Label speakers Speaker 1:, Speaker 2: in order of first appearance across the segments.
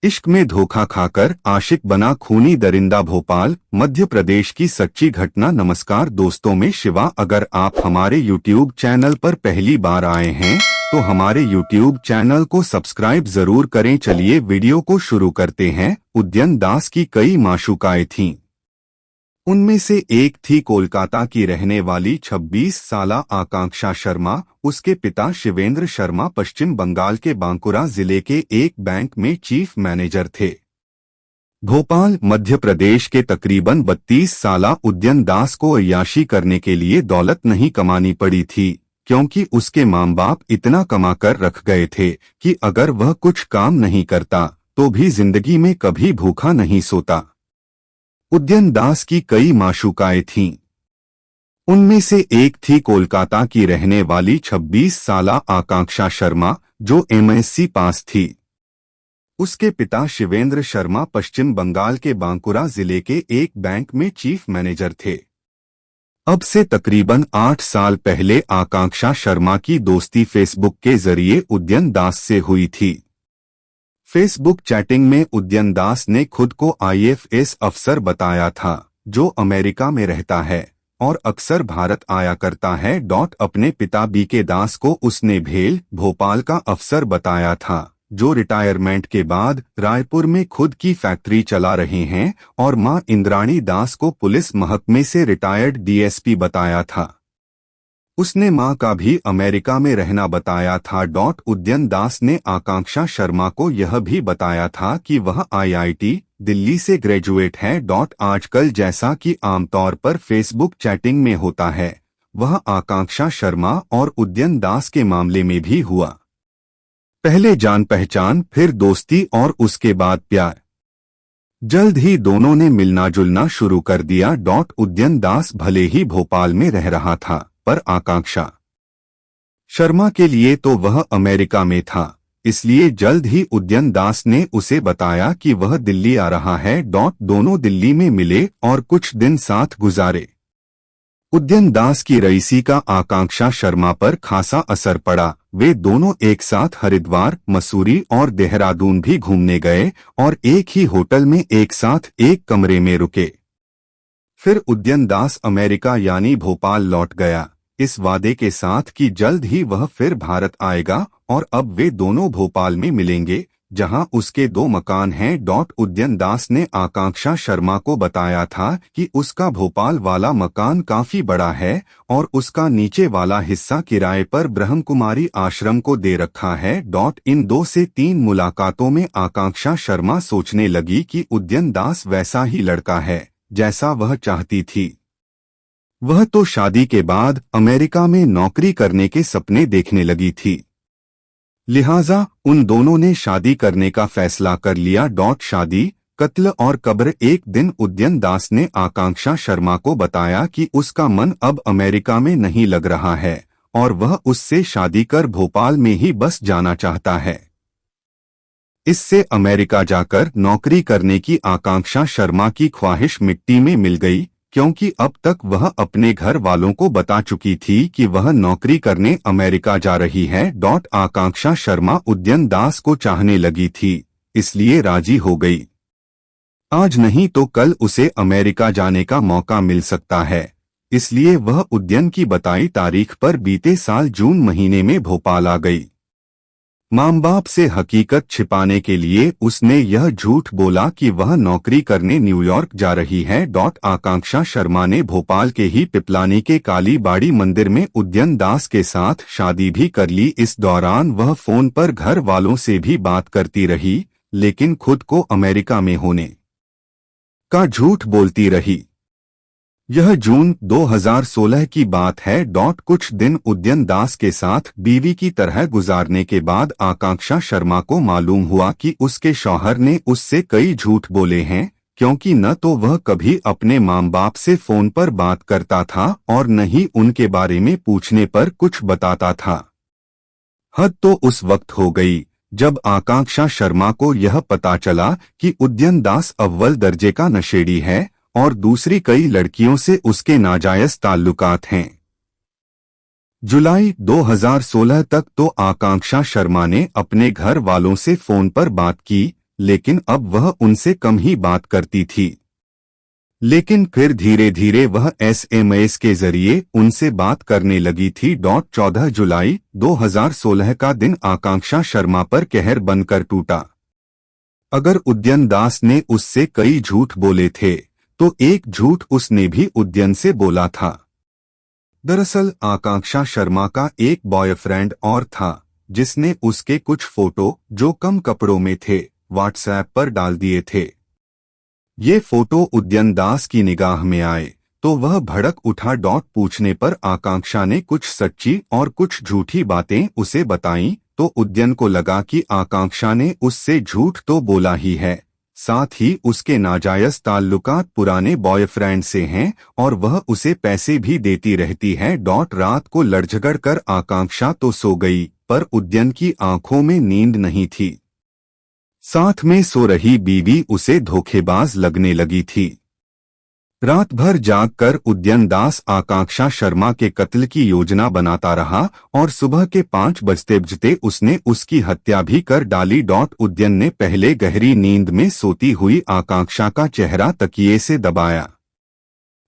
Speaker 1: इश्क में धोखा खाकर आशिक बना खूनी दरिंदा। भोपाल मध्य प्रदेश की सच्ची घटना। नमस्कार दोस्तों, मैं शिवा। अगर आप हमारे YouTube चैनल पर पहली बार आए हैं तो हमारे YouTube चैनल को सब्सक्राइब जरूर करें। चलिए वीडियो को शुरू करते हैं। उद्यन दास की कई माशूकाएं थीं। उनमें से एक थी कोलकाता की रहने वाली 26 साला आकांक्षा शर्मा। उसके पिता शिवेंद्र शर्मा पश्चिम बंगाल के बांकुरा जिले के एक बैंक में चीफ मैनेजर थे। भोपाल मध्य प्रदेश के तकरीबन 32 साला उद्यन दास को अय्याशी करने के लिए दौलत नहीं कमानी पड़ी थी, क्योंकि उसके माँ बाप इतना कमा कर रख गए थे कि अगर वह कुछ काम नहीं करता तो भी जिंदगी में कभी भूखा नहीं सोता। उद्यन दास की कई माशूकाएं थीं। उनमें से एक थी कोलकाता की रहने वाली 26 साला आकांक्षा शर्मा, जो MSc पास थी। उसके पिता शिवेंद्र शर्मा पश्चिम बंगाल के बांकुरा जिले के एक बैंक में चीफ मैनेजर थे। अब से तकरीबन 8 साल पहले आकांक्षा शर्मा की दोस्ती फेसबुक के जरिए उद्यन दास से हुई थी। फेसबुक चैटिंग में उद्यन दास ने खुद को IFS अफसर बताया था, जो अमेरिका में रहता है और अक्सर भारत आया करता है। अपने पिता BK दास को उसने भेल भोपाल का अफसर बताया था, जो रिटायरमेंट के बाद रायपुर में खुद की फैक्ट्री चला रहे हैं, और मां इंद्राणी दास को पुलिस महकमे से रिटायर्ड DSP बताया था। उसने मां का भी अमेरिका में रहना बताया था। उद्यन दास ने आकांक्षा शर्मा को यह भी बताया था कि वह IIT दिल्ली से ग्रेजुएट है। आजकल जैसा कि आमतौर पर फेसबुक चैटिंग में होता है, वह आकांक्षा शर्मा और उद्यन दास के मामले में भी हुआ। पहले जान पहचान, फिर दोस्ती और उसके बाद प्यार। जल्द ही दोनों ने मिलना जुलना शुरू कर दिया। उद्यन दास भले ही भोपाल में रह रहा था, पर आकांक्षा शर्मा के लिए तो वह अमेरिका में था, इसलिए जल्द ही उद्यन दास ने उसे बताया कि वह दिल्ली आ रहा है। दोनों दिल्ली में मिले और कुछ दिन साथ गुजारे। उद्यन दास की रईसी का आकांक्षा शर्मा पर खासा असर पड़ा। वे दोनों एक साथ हरिद्वार, मसूरी और देहरादून भी घूमने गए और एक ही होटल में एक साथ एक कमरे में रुके। फिर उद्यन दास अमेरिका यानी भोपाल लौट गया, इस वादे के साथ कि जल्द ही वह फिर भारत आएगा, और अब वे दोनों भोपाल में मिलेंगे, जहां उसके 2 मकान हैं। उद्यन दास ने आकांक्षा शर्मा को बताया था कि उसका भोपाल वाला मकान काफी बड़ा है और उसका नीचे वाला हिस्सा किराए पर ब्रह्मकुमारी आश्रम को दे रखा है। इन 2 से 3 मुलाकातों में आकांक्षा शर्मा सोचने लगी कि उद्यन दास वैसा ही लड़का है जैसा वह चाहती थी। वह तो शादी के बाद अमेरिका में नौकरी करने के सपने देखने लगी थी, लिहाजा उन दोनों ने शादी करने का फैसला कर लिया। शादी, कत्ल और कब्र। एक दिन उद्यन दास ने आकांक्षा शर्मा को बताया कि उसका मन अब अमेरिका में नहीं लग रहा है और वह उससे शादी कर भोपाल में ही बस जाना चाहता है। इससे अमेरिका जाकर नौकरी करने की आकांक्षा शर्मा की ख्वाहिश मिट्टी में मिल गई, क्योंकि अब तक वह अपने घर वालों को बता चुकी थी कि वह नौकरी करने अमेरिका जा रही है। आकांक्षा शर्मा उद्यन दास को चाहने लगी थी, इसलिए राजी हो गई। आज नहीं तो कल उसे अमेरिका जाने का मौका मिल सकता है, इसलिए वह उद्यन की बताई तारीख पर बीते साल जून महीने में भोपाल आ गई। माँ बाप से हकीकत छिपाने के लिए उसने यह झूठ बोला कि वह नौकरी करने न्यूयॉर्क जा रही है। आकांक्षा शर्मा ने भोपाल के ही पिपलानी के काली बाड़ी मंदिर में उद्यन दास के साथ शादी भी कर ली। इस दौरान वह फोन पर घर वालों से भी बात करती रही, लेकिन खुद को अमेरिका में होने का झूठ बोलती रही। यह जून 2016 की बात है। कुछ दिन उद्यन दास के साथ बीवी की तरह गुजारने के बाद आकांक्षा शर्मा को मालूम हुआ कि उसके शौहर ने उससे कई झूठ बोले हैं, क्योंकि न तो वह कभी अपने माँ बाप से फोन पर बात करता था और न ही उनके बारे में पूछने पर कुछ बताता था। हद तो उस वक्त हो गई जब आकांक्षा शर्मा को यह पता चला कि उद्यन दास अव्वल दर्जे का नशेड़ी है और दूसरी कई लड़कियों से उसके नाजायज ताल्लुकात हैं। जुलाई 2016 तक तो आकांक्षा शर्मा ने अपने घर वालों से फोन पर बात की, लेकिन अब वह उनसे कम ही बात करती थी। लेकिन फिर धीरे धीरे वह एसएमएस के जरिए उनसे बात करने लगी थी। 14 जुलाई 2016 का दिन आकांक्षा शर्मा पर कहर बनकर टूटा। अगर उद्यन दास ने उससे कई झूठ बोले थे तो एक झूठ उसने भी उद्यन से बोला था। दरअसल आकांक्षा शर्मा का एक बॉयफ्रेंड और था जिसने उसके कुछ फोटो जो कम कपड़ों में थे व्हाट्सएप पर डाल दिए थे। ये फोटो उद्यन दास की निगाह में आए तो वह भड़क उठा। पूछने पर आकांक्षा ने कुछ सच्ची और कुछ झूठी बातें उसे बताईं तो उद्यन को लगा कि आकांक्षा ने उससे झूठ तो बोला ही है, साथ ही उसके नाजायज ताल्लुकात पुराने बॉयफ्रेंड से हैं और वह उसे पैसे भी देती रहती है। रात को लड़झगड़ कर आकांक्षा तो सो गई पर उद्यन की आंखों में नींद नहीं थी। साथ में सो रही बीवी उसे धोखेबाज लगने लगी थी। रात भर जागकर उद्यन दास आकांक्षा शर्मा के कत्ल की योजना बनाता रहा और सुबह के 5 बजते उसने उसकी हत्या भी कर डाली। उद्यन ने पहले गहरी नींद में सोती हुई आकांक्षा का चेहरा तकिए से दबाया।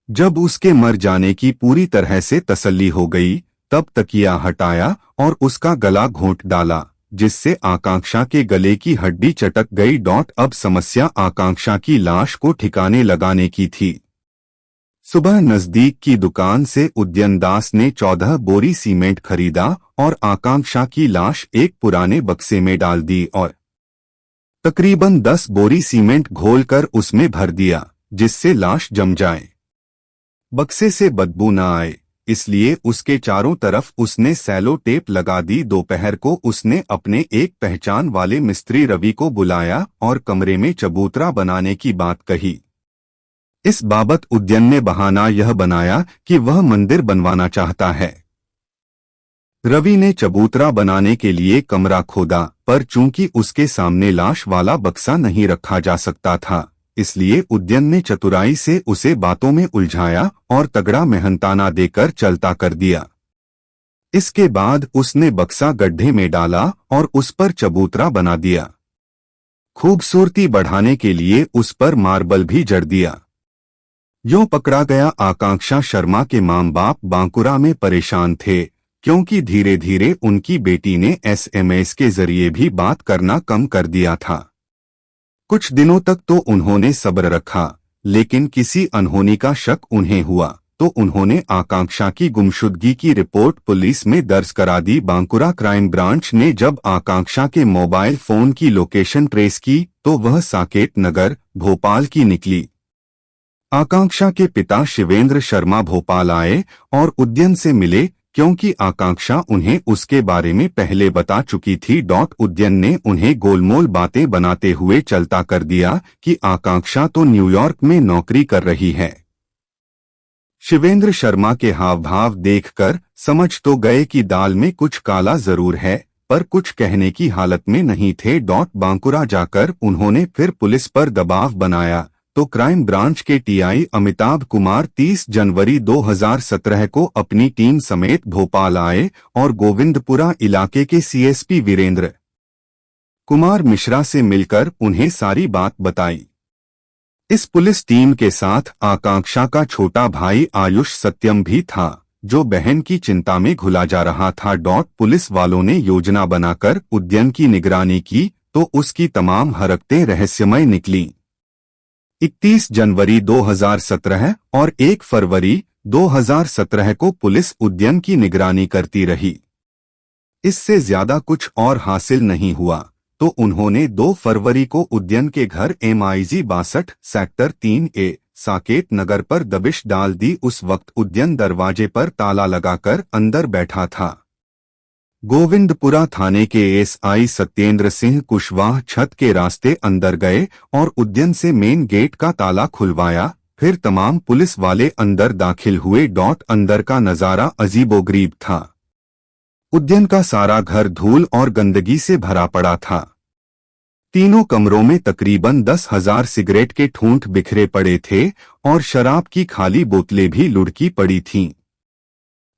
Speaker 1: जब उसके मर जाने की पूरी तरह से तसल्ली हो गई तब तकिया हटाया और उसका गला घोंट डाला, जिससे आकांक्षा के गले की हड्डी चटक गई। अब समस्या आकांक्षा की लाश को ठिकाने लगाने की थी। सुबह नजदीक की दुकान से उद्यन दास ने 14 बोरी सीमेंट खरीदा और आकांक्षा की लाश एक पुराने बक्से में डाल दी और तकरीबन 10 बोरी सीमेंट घोलकर उसमें भर दिया, जिससे लाश जम जाए, बक्से से बदबू न आए, इसलिए उसके चारों तरफ उसने सैलो टेप लगा दी। दोपहर को उसने अपने एक पहचान वाले मिस्त्री रवि को बुलाया और कमरे में चबूतरा बनाने की बात कही। इस बाबत उद्यन ने बहाना यह बनाया कि वह मंदिर बनवाना चाहता है। रवि ने चबूतरा बनाने के लिए कमरा खोदा पर चूंकि उसके सामने लाश वाला बक्सा नहीं रखा जा सकता था, इसलिए उद्यन ने चतुराई से उसे बातों में उलझाया और तगड़ा मेहनताना देकर चलता कर दिया। इसके बाद उसने बक्सा गड्ढे में डाला और उस पर चबूतरा बना दिया। खूबसूरती बढ़ाने के लिए उस पर मार्बल भी जड़ दिया। यूं पकड़ा गया। आकांक्षा शर्मा के मां बाप बांकुरा में परेशान थे क्योंकि धीरे धीरे उनकी बेटी ने एसएमएस के जरिए भी बात करना कम कर दिया था। कुछ दिनों तक तो उन्होंने सब्र रखा, लेकिन किसी अनहोनी का शक उन्हें हुआ तो उन्होंने आकांक्षा की गुमशुदगी की रिपोर्ट पुलिस में दर्ज करा दी। बांकुरा क्राइम ब्रांच ने जब आकांक्षा के मोबाइल फोन की लोकेशन ट्रेस की तो वह साकेत नगर, भोपाल की निकली। आकांक्षा के पिता शिवेंद्र शर्मा भोपाल आए और उद्यन से मिले क्योंकि आकांक्षा उन्हें उसके बारे में पहले बता चुकी थी। उद्यन ने उन्हें गोलमोल बातें बनाते हुए चलता कर दिया कि आकांक्षा तो न्यूयॉर्क में नौकरी कर रही है। शिवेंद्र शर्मा के हाव भाव देखकर समझ तो गए कि दाल में कुछ काला जरूर है, पर कुछ कहने की हालत में नहीं थे। बांकुरा जाकर उन्होंने फिर पुलिस पर दबाव बनाया तो क्राइम ब्रांच के टीआई अमिताभ कुमार 30 जनवरी 2017 को अपनी टीम समेत भोपाल आए और गोविंदपुरा इलाके के सीएसपी वीरेंद्र कुमार मिश्रा से मिलकर उन्हें सारी बात बताई। इस पुलिस टीम के साथ आकांक्षा का छोटा भाई आयुष सत्यम भी था, जो बहन की चिंता में घुला जा रहा था। पुलिस वालों ने योजना बनाकर उद्यन की निगरानी की तो उसकी तमाम हरकतें रहस्यमय निकलीं। 31 जनवरी 2017 और 1 फरवरी 2017 को पुलिस उद्यन की निगरानी करती रही। इससे ज्यादा कुछ और हासिल नहीं हुआ तो उन्होंने 2 फरवरी को उद्यन के घर MIG 62 sector 3A Saket Nagar पर दबिश डाल दी। उस वक्त उद्यन दरवाजे पर ताला लगाकर अंदर बैठा था। गोविंदपुरा थाने के एसआई सत्येंद्र सिंह कुशवाहा छत के रास्ते अंदर गए और उद्यन से मेन गेट का ताला खुलवाया। फिर तमाम पुलिस वाले अंदर दाखिल हुए। अंदर का नजारा अजीबोगरीब था। उद्यन का सारा घर धूल और गंदगी से भरा पड़ा था। तीनों कमरों में तकरीबन 10,000 सिगरेट के ठूंठ बिखरे पड़े थे और शराब की खाली बोतलें भी लुढ़की पड़ी थीं।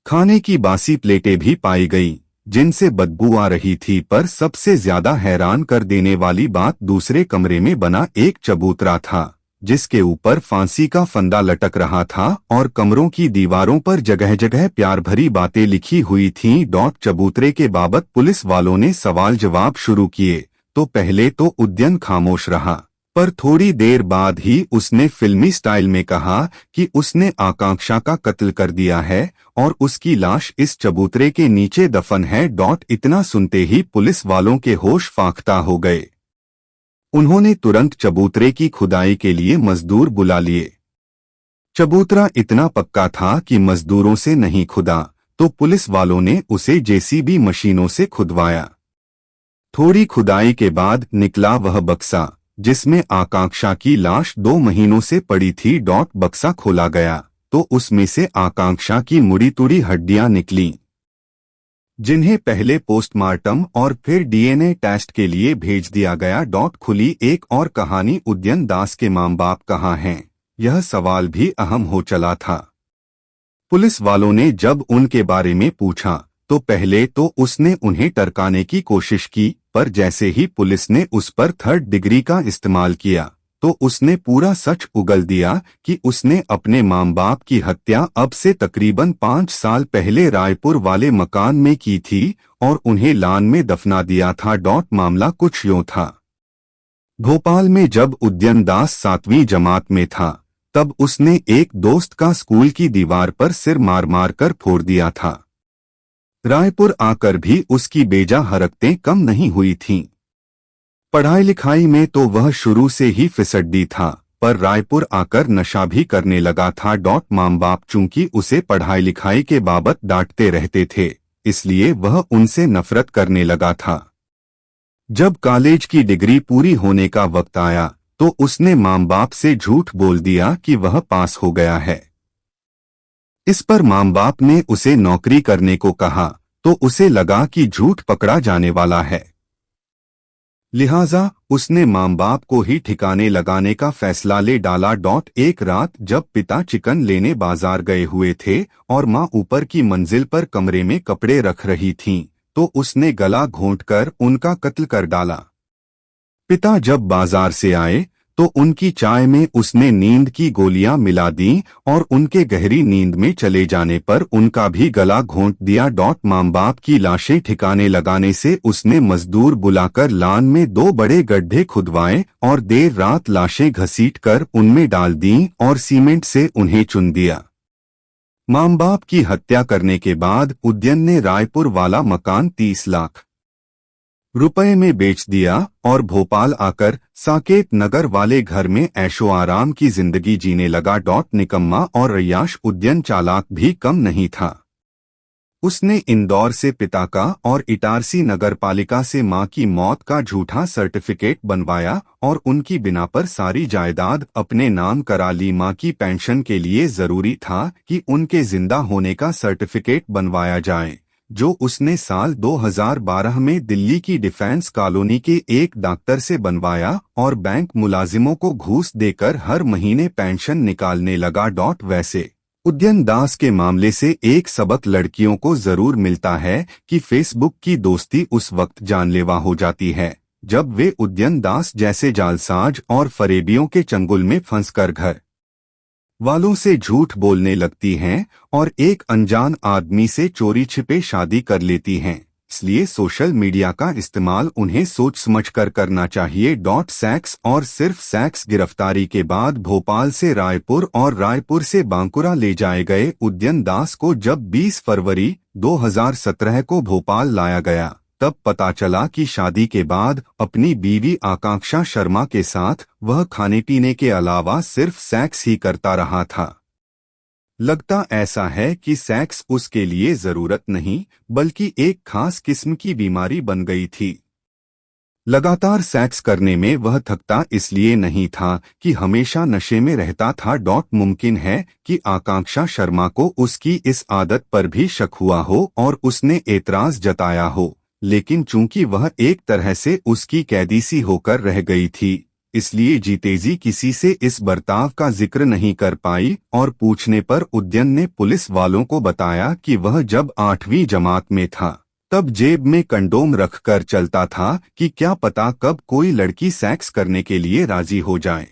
Speaker 1: खाने की बासी प्लेटें भी पाई गईं। जिनसे बदबू आ रही थी, पर सबसे ज्यादा हैरान कर देने वाली बात दूसरे कमरे में बना एक चबूतरा था, जिसके ऊपर फांसी का फंदा लटक रहा था और कमरों की दीवारों पर जगह जगह प्यार भरी बातें लिखी हुई थीं। चबूतरे के बाबत पुलिस वालों ने सवाल जवाब शुरू किए तो पहले तो उद्यन खामोश रहा, पर थोड़ी देर बाद ही उसने फिल्मी स्टाइल में कहा कि उसने आकांक्षा का कत्ल कर दिया है और उसकी लाश इस चबूतरे के नीचे दफन है। इतना सुनते ही पुलिस वालों के होश फाख्ता हो गए। उन्होंने तुरंत चबूतरे की खुदाई के लिए मजदूर बुला लिए। चबूतरा इतना पक्का था कि मजदूरों से नहीं खुदा, तो पुलिस वालों ने उसे जेसीबी मशीनों से खुदवाया। थोड़ी खुदाई के बाद निकला वह बक्सा जिसमें आकांक्षा की लाश 2 महीनों से पड़ी थी। बक्सा खोला गया तो उसमें से आकांक्षा की मुड़ी तुड़ी हड्डियां निकलीं, जिन्हें पहले पोस्टमार्टम और फिर डीएनए टेस्ट के लिए भेज दिया गया। खुली एक और कहानी, उद्यन दास के मां बाप कहाँ हैं, यह सवाल भी अहम हो चला था। पुलिस वालों ने जब उनके बारे में पूछा तो पहले तो उसने उन्हें टरकाने की कोशिश की, पर जैसे ही पुलिस ने उस पर 3rd डिग्री का इस्तेमाल किया तो उसने पूरा सच उगल दिया कि उसने अपने मां बाप की हत्या अब से तकरीबन 5 साल पहले रायपुर वाले मकान में की थी और उन्हें लान में दफना दिया था। मामला कुछ यूं था। भोपाल में जब उद्यन दास 7वीं जमात में था तब उसने एक दोस्त का स्कूल की दीवार पर सिर मार मार कर फोड़ दिया था। रायपुर आकर भी उसकी बेजा हरकतें कम नहीं हुई थीं। पढ़ाई लिखाई में तो वह शुरू से ही फिसड्डी था, पर रायपुर आकर नशा भी करने लगा था। मां बाप चूंकि उसे पढ़ाई लिखाई के बाबत डांटते रहते थे, इसलिए वह उनसे नफरत करने लगा था। जब कॉलेज की डिग्री पूरी होने का वक्त आया तो उसने मां बाप से झूठ बोल दिया कि वह पास हो गया है। इस पर मां बाप ने उसे नौकरी करने को कहा तो उसे लगा कि झूठ पकड़ा जाने वाला है, लिहाजा उसने मां बाप को ही ठिकाने लगाने का फैसला ले डाला। एक रात जब पिता चिकन लेने बाजार गए हुए थे और मां ऊपर की मंजिल पर कमरे में कपड़े रख रही थीं, तो उसने गला घोंटकर उनका कत्ल कर डाला। पिता जब बाजार से आए तो उनकी चाय में उसने नींद की गोलियां मिला दी और उनके गहरी नींद में चले जाने पर उनका भी गला घोंट दिया। मां बाप की लाशें ठिकाने लगाने से उसने मजदूर बुलाकर लान में 2 बड़े गड्ढे खुदवाए और देर रात लाशें घसीटकर उनमें डाल दी और सीमेंट से उन्हें चुन दिया। मां बाप की हत्या करने के बाद उद्यन ने रायपुर वाला मकान 30 लाख रुपए में बेच दिया और भोपाल आकर साकेत नगर वाले घर में ऐशो आराम की जिंदगी जीने लगा। निकम्मा और रयाश उद्यन चालाक भी कम नहीं था। उसने इंदौर से पिता का और इटारसी नगरपालिका से मां की मौत का झूठा सर्टिफिकेट बनवाया और उनकी बिना पर सारी जायदाद अपने नाम करा ली। मां की पेंशन के लिए जरूरी था कि उनके जिंदा होने का सर्टिफिकेट बनवाया जाए, जो उसने साल 2012 में दिल्ली की डिफेंस कॉलोनी के एक डॉक्टर से बनवाया और बैंक मुलाजिमों को घूस देकर हर महीने पेंशन निकालने लगा। वैसे उद्यन दास के मामले से एक सबक लड़कियों को जरूर मिलता है कि फेसबुक की दोस्ती उस वक्त जानलेवा हो जाती है जब वे उद्यन दास जैसे जालसाज और फरेबियों के चंगुल में फंसकर घर वालों से झूठ बोलने लगती हैं और एक अनजान आदमी से चोरी छिपे शादी कर लेती हैं। इसलिए सोशल मीडिया का इस्तेमाल उन्हें सोच समझकर करना चाहिए। सेक्स और सिर्फ सेक्स। गिरफ्तारी के बाद भोपाल से रायपुर और रायपुर से बांकुरा ले जाए गए उद्यन दास को जब 20 फरवरी 2017 को भोपाल लाया गया तब पता चला कि शादी के बाद अपनी बीवी आकांक्षा शर्मा के साथ वह खाने पीने के अलावा सिर्फ सेक्स ही करता रहा था। लगता ऐसा है कि सेक्स उसके लिए जरूरत नहीं बल्कि एक खास किस्म की बीमारी बन गई थी। लगातार सेक्स करने में वह थकता इसलिए नहीं था कि हमेशा नशे में रहता था। मुमकिन है कि आकांक्षा शर्मा को उसकी इस आदत पर भी शक हुआ हो और उसने एतराज जताया हो, लेकिन चूंकि वह एक तरह से उसकी कैदी सी होकर रह गई थी, इसलिए जीतेजी किसी से इस बर्ताव का जिक्र नहीं कर पाई और पूछने पर उद्यन ने पुलिस वालों को बताया कि वह जब 8वीं जमात में था तब जेब में कंडोम रखकर चलता था कि क्या पता कब कोई लड़की सेक्स करने के लिए राजी हो जाए।